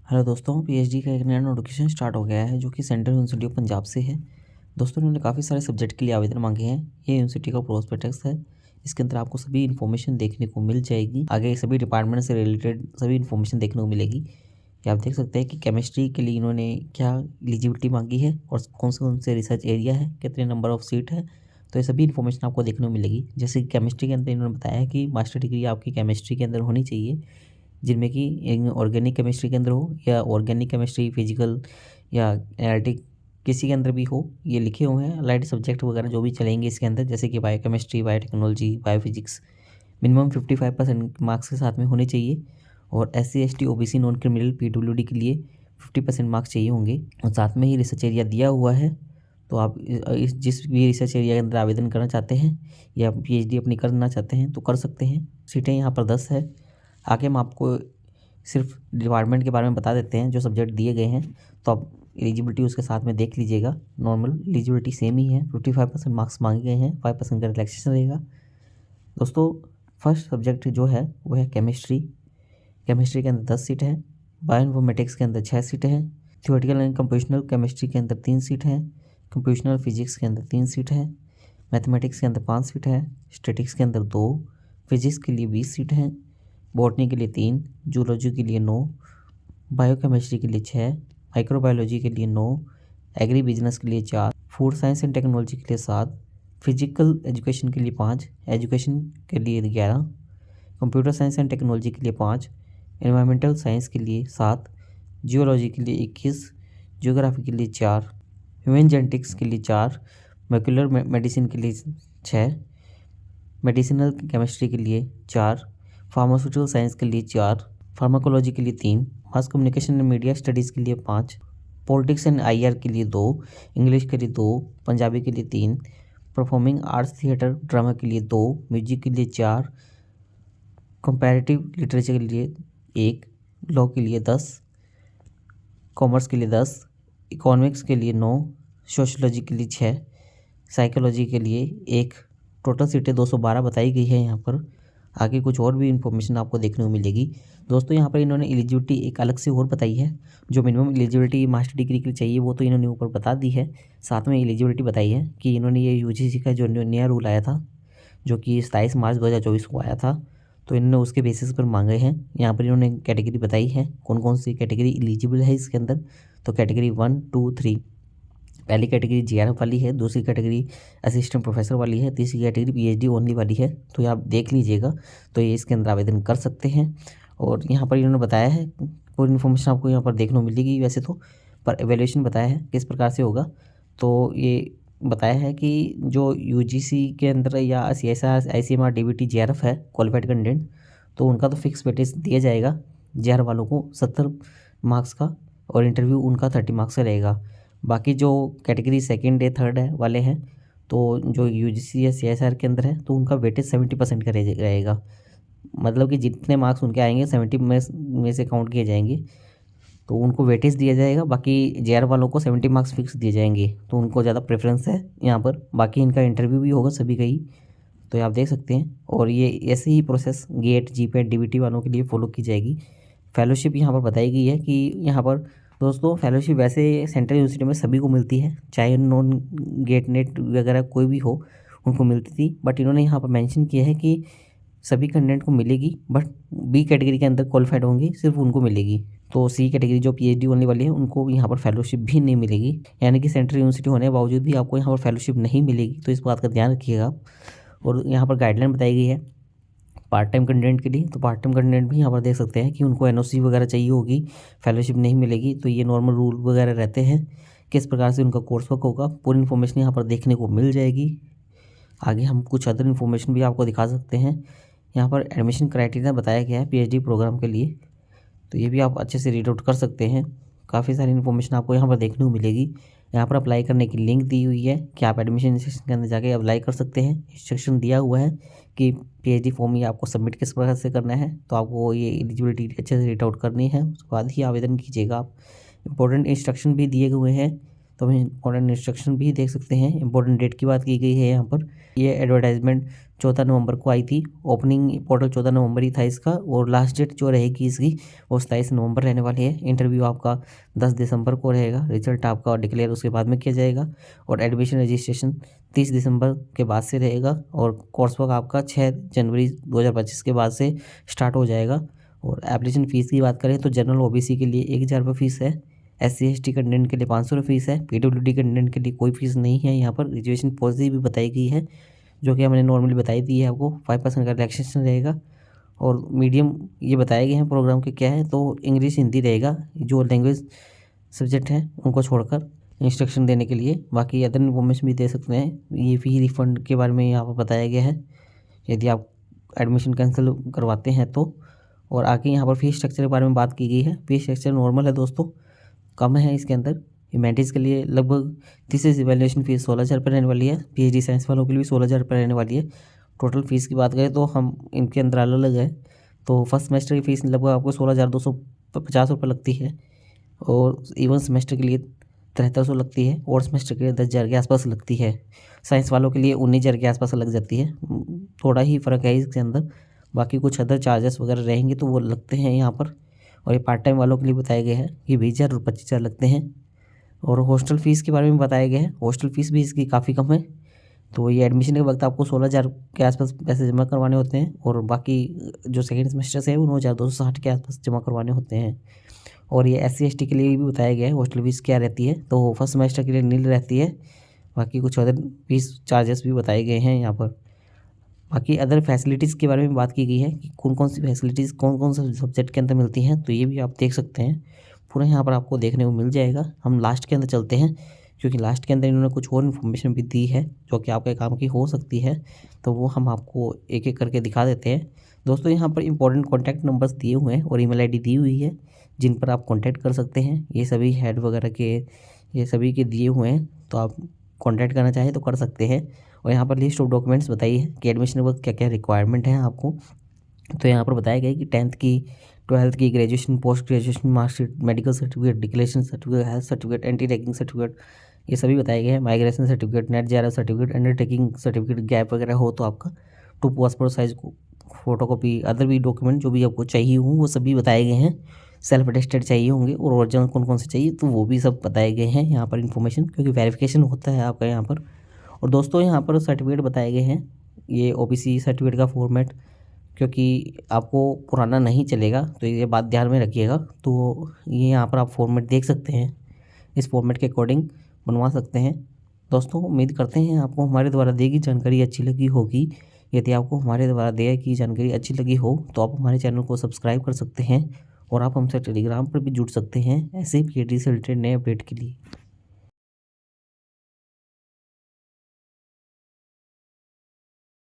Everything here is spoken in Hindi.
हेलो दोस्तों, पीएचडी का एक नया नोटिफिकेशन स्टार्ट हो गया है जो कि सेंट्रल यूनिवर्सिटी ऑफ पंजाब से है। दोस्तों, इन्होंने काफ़ी सारे सब्जेक्ट के लिए आवेदन मांगे हैं। ये यूनिवर्सिटी का प्रोस्पेक्टस है। इसके अंदर आपको सभी इन्फॉर्मेशन देखने को मिल जाएगी। आगे सभी डिपार्टमेंट से रिलेटेड सभी इन्फॉर्मेशन देखने को मिलेगी। ये आप देख सकते हैं कि केमिस्ट्री के लिए इन्होंने क्या एलिजिबिलिटी मांगी है और कौन से रिसर्च एरिया है, कितने नंबर ऑफ सीट है। तो ये सभी इन्फॉर्मेशन आपको देखने को मिलेगी। जैसे कि केमिस्ट्री के अंदर इन्होंने बताया है कि मास्टर डिग्री आपकी केमिस्ट्री के अंदर होनी चाहिए, जिनमें कि ऑर्गेनिक केमिस्ट्री के अंदर हो या ऑर्गेनिक केमिस्ट्री, फिजिकल या एनालिटिक किसी के अंदर भी हो। ये लिखे हुए हैं लाइट सब्जेक्ट वगैरह जो भी चलेंगे इसके अंदर, जैसे कि biochemistry, biotechnology, biophysics. Minimum 55% marks के साथ में होने चाहिए। और SC ST OBC non criminal PWD के लिए 50% मार्क्स चाहिए होंगे। और साथ में ही रिसर्च एरिया दिया हुआ है। तो आप इस जिस भी रिसर्च एरिया के अंदर आवेदन करना चाहते हैं या PhD अपनी करना चाहते हैं तो कर सकते हैं। सीटें यहाँ पर 10 है। आगे हम आपको सिर्फ डिपार्टमेंट के बारे में बता देते हैं जो सब्जेक्ट दिए गए हैं। तो आप एलिजिबिलिटी उसके साथ में देख लीजिएगा। नॉर्मल एलिजिबिलिटी सेम ही है, 55% मार्क्स मांगे गए हैं, 5% का रिलैक्सेशन रहेगा। दोस्तों, फर्स्ट सब्जेक्ट जो है वो है केमिस्ट्री। केमिस्ट्री के अंदर 10 सीट है। बायोइन्फॉर्मेटिक्स के अंदर 6 सीटें हैं। थियोरेटिकल एंड कंप्यूटेशनल केमिस्ट्री के अंदर 3 सीट हैं। कंप्यूटेशनल फिजिक्स के अंदर 3 सीट है। मैथमेटिक्स के अंदर 5 सीट है। स्टैटिक्स के अंदर 2। फिजिक्स के लिए 20 सीट हैं। बॉटनी के लिए 3, जूलॉजी के लिए 9, बायोकेमिस्ट्री के लिए 6, माइक्रोबायोलॉजी के लिए 9, एग्री बिजनेस के लिए 4, फूड साइंस एंड टेक्नोलॉजी के लिए 7, फिजिकल एजुकेशन के लिए 5, एजुकेशन के लिए 11, कंप्यूटर साइंस एंड टेक्नोलॉजी के लिए 5, एनवायरमेंटल साइंस के लिए 7, जियोलॉजी के लिए 21, जियोग्राफी के लिए 4, ह्यूमन जेनेटिक्स के लिए 4, मॉलिक्यूलर मेडिसिन के लिए 6, मेडिसिनल केमिस्ट्री के लिए 4, फार्मास्यूटिकल साइंस के लिए 4, फार्माकोलॉजी के लिए 3, mass communication and media studies के लिए 5, पॉलिटिक्स एंड IR के लिए 2, इंग्लिश के लिए 2, पंजाबी के लिए 3, परफॉर्मिंग आर्ट्स थिएटर ड्रामा के लिए 2, म्यूजिक के लिए 4, कंपैरेटिव लिटरेचर के लिए 1, लॉ के लिए 10, कॉमर्स के लिए 10, इकोनॉमिक्स के लिए 9, सोशलॉजी के लिए 6, साइकोलॉजी के लिए 1। टोटल सीटें 212 बताई गई है यहाँ पर। आगे कुछ और भी इन्फॉर्मेशन आपको देखने को मिलेगी। दोस्तों, यहाँ पर इन्होंने एलिजिबिलिटी एक अलग से और बताई है। जो मिनिमम एलिजिबिलिटी मास्टर डिग्री के लिए चाहिए वो तो इन्होंने ऊपर बता दी है। साथ में एलिजिबिलिटी बताई है कि इन्होंने ये UGC का जो नया रूल आया था, जो कि 27 मार्च 2024 को आया था, तो इन्होंने उसके बेसिस पर मांगे हैं। यहाँ पर इन्होंने कैटेगरी बताई है कौन कौन सी कैटेगरी एलिजिबल है इसके अंदर। तो कैटेगरी 1, 2, 3। पहली कैटेगरी JRF वाली है, दूसरी कैटेगरी असिस्टेंट प्रोफेसर वाली है, तीसरी कैटेगरी PhD ओनली वाली है। तो ये आप देख लीजिएगा। तो ये इसके अंदर आवेदन कर सकते हैं। और यहाँ पर इन्होंने बताया है, पूरी इन्फॉर्मेशन आपको यहाँ पर देखने को मिलेगी वैसे तो, पर एवेल्यूशन बताया है किस प्रकार से होगा। तो ये बताया है कि जो UGC के अंदर या CSR, ICMR, DBT, JRF है क्वालिफाइड कैंडिडेट, तो उनका तो फिक्स वेटेज दिया जाएगा। JRF वालों को 70 मार्क्स का और इंटरव्यू उनका 30 मार्क्स का रहेगा। बाकी जो कैटेगरी सेकंड है, थर्ड है वाले हैं, तो जो UGC या CSR के अंदर है, तो उनका वेटेज 70% का रहेगा। मतलब कि जितने मार्क्स उनके आएंगे 70 में से काउंट किए जाएंगे, तो उनको वेटेज दिया जाएगा। बाकी JR वालों को 70 मार्क्स फिक्स दिए जाएंगे, तो उनको ज़्यादा प्रेफरेंस है यहाँ पर। बाकी इनका इंटरव्यू भी होगा सभी का ही, तो आप देख सकते हैं। और ये ऐसे ही प्रोसेस GATE, GPAT, DBT वालों के लिए फॉलो की जाएगी। फेलोशिप यहाँ पर बताई गई है कि यहाँ पर दोस्तों फेलोशिप वैसे सेंट्रल यूनिवर्सिटी में सभी को मिलती है, चाहे नॉन गेट नेट वगैरह कोई भी हो, उनको मिलती थी। बट इन्होंने यहाँ पर मेंशन किया है कि सभी कैंडिडेट को मिलेगी, बट B कैटेगरी के अंदर क्वालिफाइड होंगे सिर्फ उनको मिलेगी। तो C कैटेगरी जो PhD ओनली वाली है उनको यहाँ पर फेलोशिप भी नहीं मिलेगी। यानी कि सेंट्रल यूनिवर्सिटी होने के बावजूद भी आपको यहाँ पर फेलोशिप नहीं मिलेगी। तो इस बात का ध्यान रखिएगा। और यहाँ पर गाइडलाइन बताई गई है पार्ट टाइम कैंडिडेट के लिए। तो पार्ट टाइम कैंडिडेट भी यहाँ पर देख सकते हैं कि उनको NOC वगैरह चाहिए होगी, फेलोशिप नहीं मिलेगी। तो ये नॉर्मल रूल वगैरह रहते हैं, किस प्रकार से उनका कोर्स वर्क होगा, पूरी इन्फॉर्मेशन यहाँ पर देखने को मिल जाएगी। आगे हम कुछ अदर इन्फॉर्मेशन भी आपको दिखा सकते हैं। यहाँ पर एडमिशन क्राइटेरिया बताया गया है PhD प्रोग्राम के लिए, तो ये भी आप अच्छे से रीड आउट कर सकते हैं। काफ़ी सारी इन्फॉर्मेशन आपको यहाँ पर देखने को मिलेगी। यहाँ पर अप्लाई करने की लिंक दी हुई है कि आप एडमिशन सेक्शन के अंदर जाके अप्लाई कर सकते हैं। इंस्ट्रक्शन दिया हुआ है कि PhD फॉर्म ये आपको सबमिट किस प्रकार से करना है। तो आपको ये एलिजिबिलिटी अच्छे से रीड आउट करनी है, उसके बाद ही आवेदन कीजिएगा आप। इंपॉर्टेंट इंस्ट्रक्शन भी दिए हुए हैं तो हमें इंपॉर्टेंट इंस्ट्रक्शन भी देख सकते हैं। इंपॉर्टेंट डेट की बात की गई है यहाँ पर। ये एडवर्टाइजमेंट 14 नवंबर को आई थी। ओपनिंग पोर्टल 14 नवंबर ही था इसका, और लास्ट डेट जो रहेगी इसकी वो 27 नवंबर रहने वाली है। इंटरव्यू आपका 10 दिसंबर को रहेगा। रिजल्ट आपका डिक्लेयर उसके बाद में किया जाएगा, और एडमिशन रजिस्ट्रेशन 30 दिसंबर के बाद से रहेगा, और कोर्स वर्क आपका 6 जनवरी 2025 के बाद से स्टार्ट हो जाएगा। और एप्लीकेशन फ़ीस की बात करें तो जनरल ओबीसी के लिए 1000 रुपये फ़ीस है। SC/ST कैंडिडेट के लिए 500 रुपये फीस है। PWD कैंडिडेट के लिए कोई फीस नहीं है। यहाँ पर रिजर्वेशन पॉलिसी भी बताई गई है, जो कि हमने नॉर्मली बताई दी है आपको। 5% का रिलैक्सेशन रहेगा, और मीडियम ये बताए गए हैं प्रोग्राम के क्या है, तो इंग्लिश हिंदी रहेगा। जो लैंग्वेज सब्जेक्ट हैं उनको छोड़कर इंस्ट्रक्शन देने के लिए। बाकी अदर इन्फॉर्मेशन भी दे सकते हैं। ये फ़ी रिफ़ंड के बारे में यहाँ पर बताया गया है, यदि आप एडमिशन कैंसिल करवाते हैं तो। और आगे यहाँ पर फ़ीस स्ट्रक्चर के बारे में बात की गई है। फ़ीस स्ट्रक्चर नॉर्मल है दोस्तों, कम है इसके अंदर। ह्यूमैनिटीज़ के लिए लगभग थीसिस इवैल्यूएशन फ़ीस 16,000 रुपये रहने वाली है। PhD साइंस वालों के लिए भी 16,000 रुपये रहने वाली है। टोटल फ़ीस की बात करें तो हम इनके अंदर अलग अलग है। तो फर्स्ट सेमेस्टर की फ़ीस लगभग आपको 16,250 रुपये लगती है, और इवन सेमेस्टर के लिए 7300 लगती है, और सेमेस्टर के लिए 10,000 के आसपास लगती है। साइंस वालों के लिए 19,000 के आसपास लग जाती है। थोड़ा ही फ़र्क है इसके अंदर। बाकी कुछ अदर चार्जेस वगैरह रहेंगे तो वो लगते हैं यहाँ पर। और ये पार्ट टाइम वालों के लिए बताया गया है कि 20,000 और 25,000 लगते हैं। और हॉस्टल फ़ीस के बारे में बताया गया है। हॉस्टल फ़ीस भी इसकी काफ़ी कम है। तो ये एडमिशन के वक्त आपको 16,000 के आसपास पैसे जमा करवाने होते हैं, और बाकी जो सेकेंड सेमेस्टर से है वो 9,260 के आसपास जमा करवाने होते हैं। और ये SC/ST के लिए भी बताया गया है हॉस्टल फीस क्या रहती है। तो फर्स्ट सेमेस्टर के लिए नील रहती है। बाकी कुछ अदर फीस चार्जेस भी बताए गए हैं यहाँ पर। बाकी अदर फैसिलिटीज़ के बारे में बात की गई है कि कौन कौन सी फैसिलिटीज़ कौन कौन से सब्जेक्ट के अंदर मिलती हैं, तो ये भी आप देख सकते हैं। पूरा यहाँ पर आपको देखने को मिल जाएगा। हम लास्ट के अंदर चलते हैं, क्योंकि लास्ट के अंदर इन्होंने कुछ और इन्फॉर्मेशन भी दी है जो कि आपके काम की हो सकती है। तो वो हम आपको एक एक करके दिखा देते हैं। दोस्तों यहाँ पर इंपॉर्टेंट कॉन्टैक्ट नंबर्स दिए हुए हैं और ईमेल आईडी दी हुई है, जिन पर आप कॉन्टैक्ट कर सकते हैं। ये सभी हेड वगैरह के, ये सभी के दिए हुए हैं, तो आप कॉन्टैक्ट करना चाहें तो कर सकते हैं। और यहाँ पर लिस्ट ऑफ डॉक्यूमेंट्स बताई है कि एडमिशन वक्त क्या क्या रिक्वायरमेंट है आपको। तो यहाँ पर बताया गया है कि 10th की, 12th की, graduation, post graduation marksheet, medical certificate, declaration certificate, health certificate, anti ragging certificate, ये सभी बताए गए हैं। Migration certificate, net JRF certificate, undertaking certificate, gap वगैरह हो तो आपका 2 passport size photo copy, other भी डॉक्यूमेंट जो भी आपको चाहिए हों वो सभी बताए गए हैं। सेल्फ अटेस्टेड चाहिए होंगे, और ओरिजिनल कौन कौन से चाहिए तो वो भी सब बताए गए हैं यहाँ पर इन्फॉर्मेशन, क्योंकि वेरिफिकेशन होता है आपका यहाँ पर। और दोस्तों यहाँ पर सर्टिफिकेट बताए गए हैं। ये OBC सर्टिफिकेट का फॉर्मेट, क्योंकि आपको पुराना नहीं चलेगा, तो ये बात ध्यान में रखिएगा। तो ये यहाँ पर आप फॉर्मेट देख सकते हैं, इस फॉर्मेट के अकॉर्डिंग बनवा सकते हैं। दोस्तों उम्मीद करते हैं आपको हमारे द्वारा दी गई जानकारी अच्छी लगी होगी। यदि आपको हमारे द्वारा दी गई जानकारी अच्छी लगी हो तो आप हमारे चैनल को सब्सक्राइब कर सकते हैं, और आप हमसे टेलीग्राम पर भी जुड़ सकते हैं ऐसे PhD से रिलेटेड नए अपडेट के लिए।